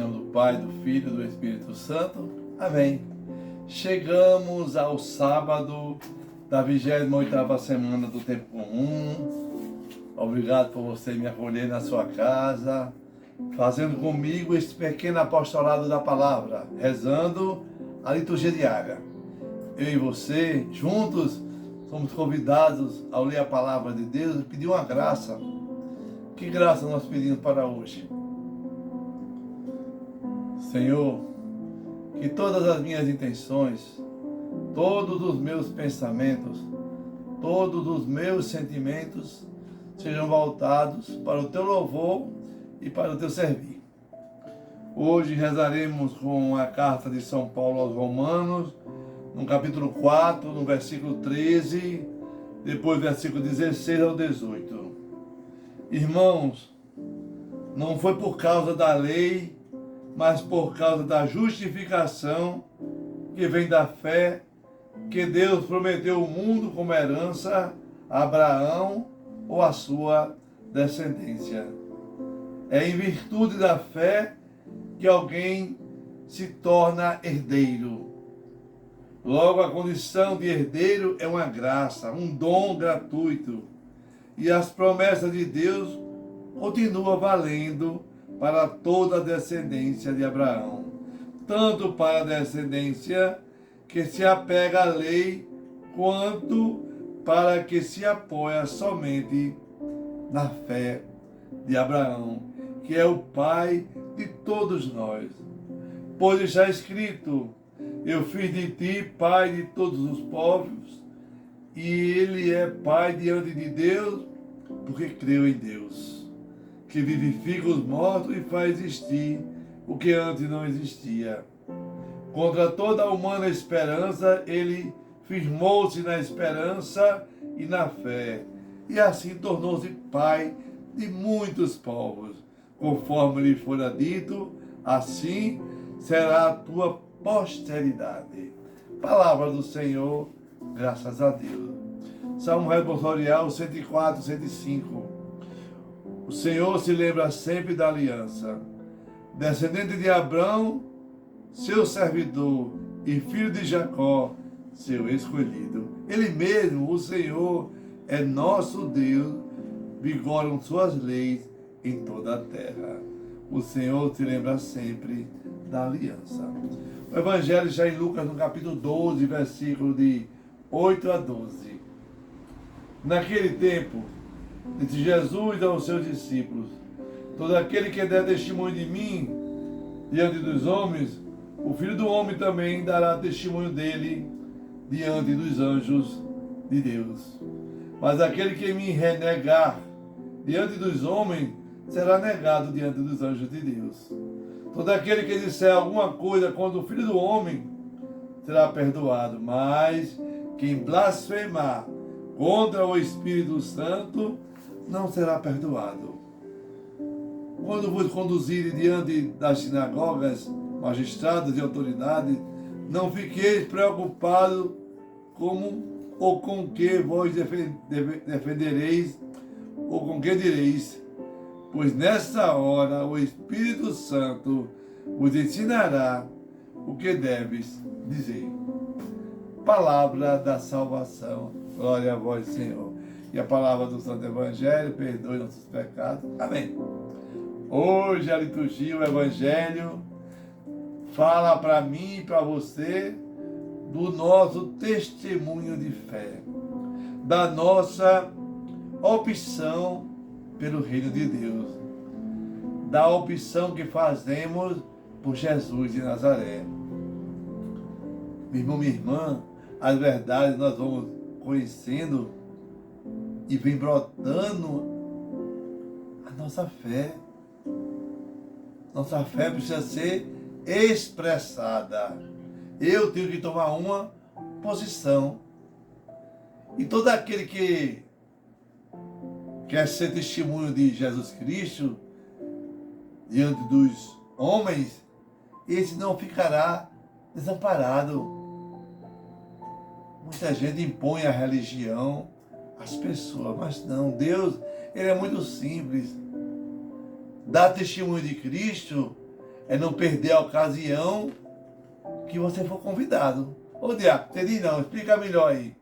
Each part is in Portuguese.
nome do Pai, do Filho e do Espírito Santo. Amém. Chegamos ao sábado da 28ª semana do Tempo Comum. Obrigado por você me acolher na sua casa, fazendo comigo este pequeno apostolado da palavra, rezando a liturgia diária. Eu e você, juntos, somos convidados ao ler a palavra de Deus e pedir uma graça. Que graça nós pedimos para hoje? Senhor, que todas as minhas intenções, todos os meus pensamentos, todos os meus sentimentos sejam voltados para o Teu louvor e para o Teu servir. Hoje rezaremos com a carta de São Paulo aos Romanos, no capítulo 4, no versículo 13, depois versículo 16 ao 18. Irmãos, não foi por causa da lei, mas por causa da justificação que vem da fé, que Deus prometeu o mundo como herança a Abraão ou a sua descendência. É em virtude da fé que alguém se torna herdeiro. Logo, a condição de herdeiro é uma graça, um dom gratuito. E as promessas de Deus continuam valendo para toda a descendência de Abraão. Tanto para a descendência que se apega à lei, quanto para a que se apoia somente na fé de Abraão, que é o pai de todos nós. Pois está escrito: eu fiz de ti pai de todos os povos, e ele é pai diante de Deus, porque creu em Deus, que vivifica os mortos e faz existir o que antes não existia. Contra toda a humana esperança, ele firmou-se na esperança e na fé, e assim tornou-se pai de muitos povos. Conforme lhe fora dito, assim será a tua posteridade. Palavra do Senhor, graças a Deus. Salmo responsorial 104, 105. O Senhor se lembra sempre da aliança. Descendente de Abraão, seu servidor, e filho de Jacó, seu escolhido. Ele mesmo, o Senhor, é nosso Deus, vigoram suas leis em toda a terra. O Senhor se lembra sempre da aliança. O Evangelho já em Lucas, no capítulo 12, versículo de 8 a 12. Naquele tempo, disse Jesus aos seus discípulos: todo aquele que der testemunho de mim diante dos homens, o Filho do Homem também dará testemunho dele diante dos anjos de Deus. Mas aquele que me renegar diante dos homens será negado diante dos anjos de Deus. Todo aquele que disser alguma coisa contra o Filho do Homem será perdoado, mas quem blasfemar contra o Espírito Santo não será perdoado. Quando vos conduzirem diante das sinagogas, magistrados e autoridades, não fiqueis preocupados como ou com que vós defendereis ou com que direis, pois nessa hora o Espírito Santo vos ensinará o que deves dizer. Palavra da salvação. Glória a vós, Senhor. E a palavra do Santo Evangelho perdoe nossos pecados. Amém. Hoje a liturgia, o Evangelho, fala para mim e para você do nosso testemunho de fé, da nossa opção pelo reino de Deus, da opção que fazemos por Jesus de Nazaré. Meu irmão, minha irmã, as verdades nós vamos conhecendo e vem brotando a nossa fé. Nossa fé precisa ser expressada. Eu tenho que tomar uma posição. E todo aquele que quer ser testemunho de Jesus Cristo diante dos homens, esse não ficará desamparado. Muita gente impõe a religião às pessoas, mas não, Deus, Ele é muito simples. Dar testemunho de Cristo é não perder a ocasião que você for convidado. Ô diácono, entendi não, explica melhor aí.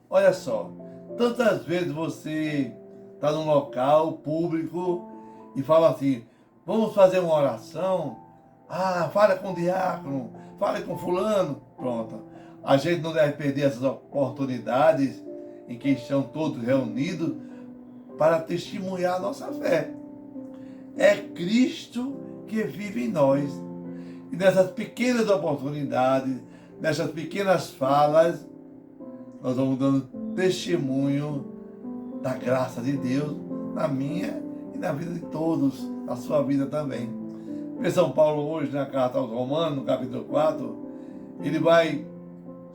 Olha só, tantas vezes você está num local público e fala assim, vamos fazer uma oração? Ah, fala com o diácono, fale com fulano. Pronto. A gente não deve perder essas oportunidades em que estão todos reunidos para testemunhar a nossa fé. É Cristo que vive em nós. E nessas pequenas oportunidades, nessas pequenas falas, nós vamos dando testemunho da graça de Deus na minha e na vida de todos, na sua vida também. Em São Paulo hoje, na carta aos Romanos, no capítulo 4, ele vai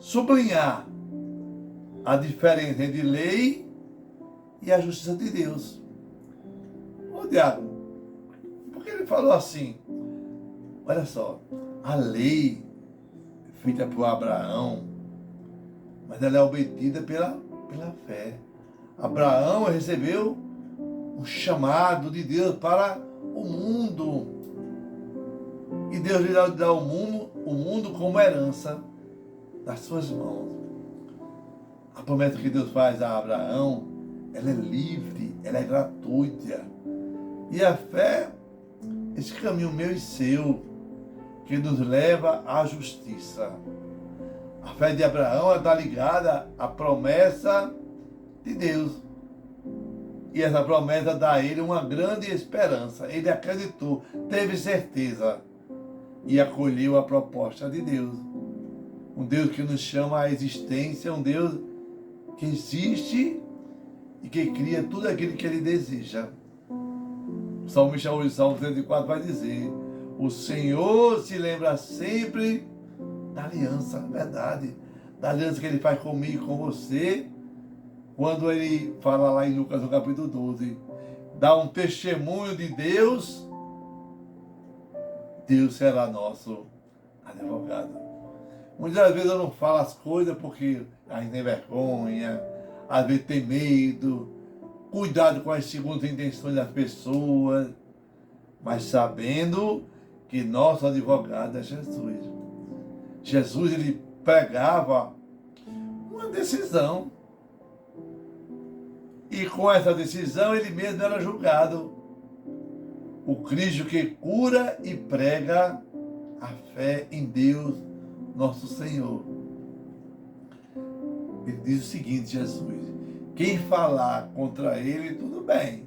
sublinhar a diferença entre lei e a justiça de Deus. Ô diácono, por que ele falou assim? Olha só, a lei feita por Abraão, mas ela é obedecida pela fé. Abraão recebeu um chamado de Deus para o mundo. E Deus lhe dá o mundo como herança nas suas mãos. A promessa que Deus faz a Abraão, ela é livre, ela é gratuita. E a fé, esse caminho meu e seu, que nos leva à justiça. A fé de Abraão está ligada à promessa de Deus. E essa promessa dá a ele uma grande esperança. Ele acreditou, teve certeza e acolheu a proposta de Deus. Um Deus que nos chama à existência, um Deus que existe e que cria tudo aquilo que ele deseja. O salmista hoje, Salmo 104, vai dizer: o Senhor se lembra sempre da aliança, verdade, da aliança que ele faz comigo e com você, quando ele fala lá em Lucas, no capítulo 12, dá um testemunho de Deus, Deus será nosso advogado. Muitas vezes eu não falo as coisas porque a gente tem vergonha, às vezes tem medo, cuidado com as segundas intenções das pessoas, mas sabendo que nosso advogado é Jesus. Jesus, ele pregava uma decisão. E com essa decisão ele mesmo era julgado. O Cristo que cura e prega a fé em Deus, nosso Senhor. Ele diz o seguinte, Jesus: quem falar contra ele, tudo bem.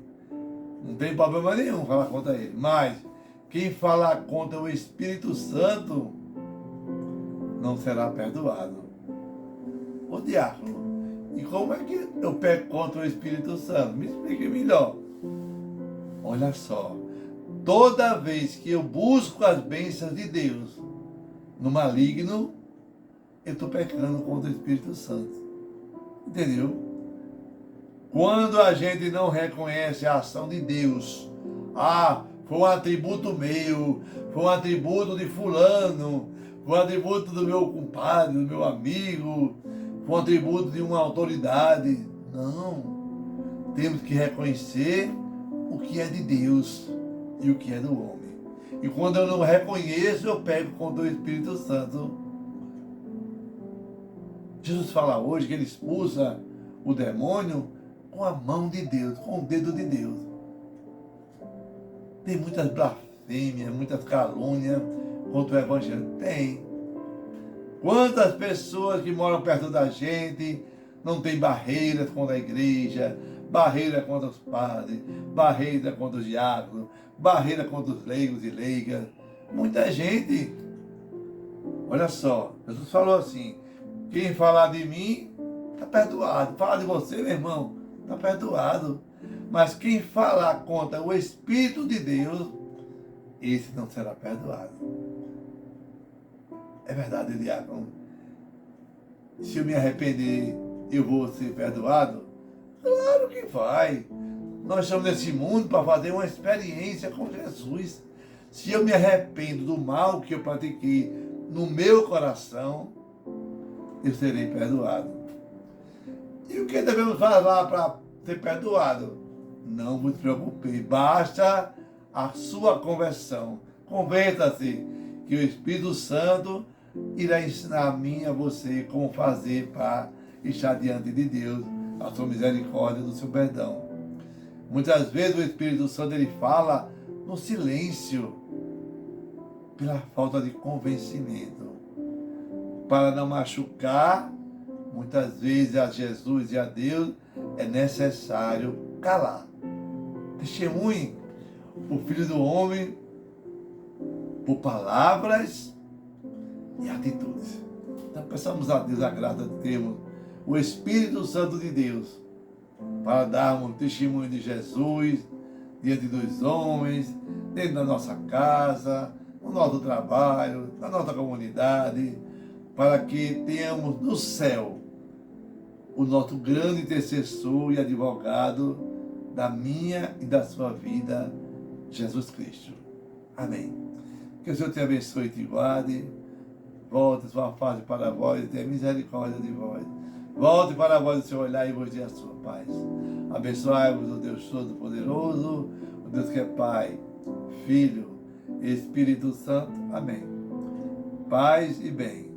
Não tem problema nenhum falar contra ele. Mas quem falar contra o Espírito Santo não será perdoado. Ô diácono, e como é que eu peco contra o Espírito Santo? Me explique melhor. Olha só, toda vez que eu busco as bênçãos de Deus no maligno, eu estou pecando contra o Espírito Santo. Entendeu? Quando a gente não reconhece a ação de Deus, foi um atributo meu, foi um atributo de fulano, foi um atributo do meu compadre, do meu amigo, foi um atributo de uma autoridade. Não. Temos que reconhecer o que é de Deus e o que é do homem. E quando eu não reconheço, eu pego contra o Espírito Santo. Jesus fala hoje que ele expulsa o demônio com a mão de Deus, com o dedo de Deus. Tem muitas blasfêmias, muitas calúnias contra o Evangelho. Tem. Quantas pessoas que moram perto da gente não tem barreiras contra a igreja, barreira contra os padres, barreira contra os diáconos, barreira contra os leigos e leigas. Muita gente. Olha só, Jesus falou assim: quem falar de mim, está perdoado. Fala de você, meu irmão, está perdoado. Mas quem falar contra o Espírito de Deus, esse não será perdoado. É verdade, diácono? Se eu me arrepender, eu vou ser perdoado? Claro que vai. Nós estamos nesse mundo para fazer uma experiência com Jesus. Se eu me arrependo do mal que eu pratiquei no meu coração, eu serei perdoado. E o que devemos falar para ser perdoado? Não vos preocupe, basta a sua conversão. Converta-se, que o Espírito Santo irá ensinar a mim e a você como fazer para estar diante de Deus, a sua misericórdia, do seu perdão. Muitas vezes o Espírito Santo ele fala no silêncio, pela falta de convencimento. Para não machucar, muitas vezes a Jesus e a Deus, é necessário calar. Testemunhe o Filho do Homem por palavras e atitudes. Então peçamos a Deus a graça de termos o Espírito Santo de Deus para darmos testemunho de Jesus diante dos homens, dentro da nossa casa, no nosso trabalho, na nossa comunidade, para que tenhamos no céu o nosso grande intercessor e advogado da minha e da sua vida, Jesus Cristo. Amém. Que o Senhor te abençoe e te guarde. Volte sua face para vós e tenha misericórdia de vós. Volte para vós o seu olhar e vos dê a sua paz. Abençoai-vos o Deus Todo-Poderoso, o Deus que é Pai, Filho e Espírito Santo. Amém. Paz e bem.